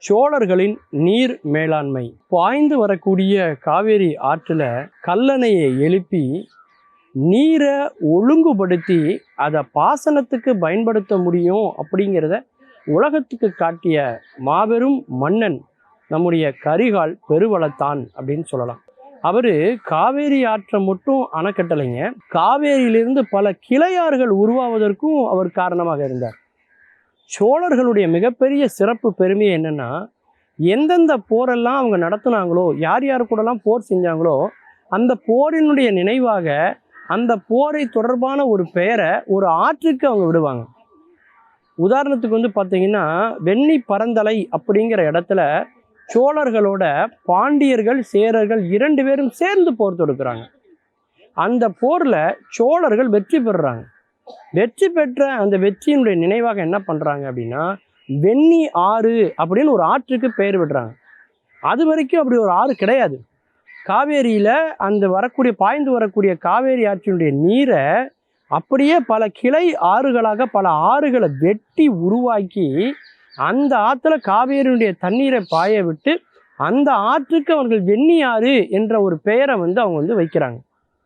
சோழர்களின் நீர் மேலாண்மை. பாய்ந்து வரக்கூடிய காவேரி ஆற்றுல கல்லணையை எழுப்பி நீரை ஒழுங்குபடுத்தி அதை பாசனத்துக்கு பயன்படுத்த முடியும் அப்படிங்கிறத உலகத்துக்கு காட்டிய மாபெரும் மன்னன் நம்முடைய கரிகால் பெருவளத்தான் அப்படின்னு சொல்லலாம். அவர் காவேரி ஆற்றை மட்டும் அணை கட்டலைங்க, காவேரியிலிருந்து பல கிளையாறுகள் உருவாவதற்கும் அவர் காரணமாக இருந்தார். சோழர்களுடைய மிகப்பெரிய சிறப்பு பெருமை என்னன்னா, எந்தெந்த போரெல்லாம் அவங்க நடத்துனாங்களோ, யார் யார் கூடலாம் போர் செஞ்சாங்களோ, அந்த போரினுடைய நினைவாக அந்த போரை தொடர்பான ஒரு பெயரை ஒரு ஆற்றுக்கு அவங்க விடுவாங்க. உதாரணத்துக்கு பார்த்தீங்கன்னா, வெண்ணி பரந்தலை அப்படிங்கிற இடத்துல சோழர்களோட பாண்டியர்கள் சேரர்கள் 2 பேரும் சேர்ந்து போர் தொடுக்கிறாங்க. அந்த போரில் சோழர்கள் வெற்றி பெறுறாங்க. வெற்றி பெற்ற அந்த வெற்றியினுடைய நினைவாக என்ன பண்ணுறாங்க அப்படின்னா, வெண்ணி ஆறு அப்படின்னு ஒரு ஆற்றுக்கு பெயர் விடுறாங்க. அது வரைக்கும் அப்படி ஒரு ஆறு கிடையாது. காவேரியில் அந்த பாய்ந்து வரக்கூடிய காவேரி ஆற்றினுடைய நீரை அப்படியே பல கிளை ஆறுகளாக பல ஆறுகளை வெட்டி உருவாக்கி அந்த ஆற்றுல காவேரியுடைய தண்ணீரை பாய விட்டு அந்த ஆற்றுக்கு அவர்கள் வெண்ணி ஆறு என்ற ஒரு பெயரை அவங்க வைக்கிறாங்க.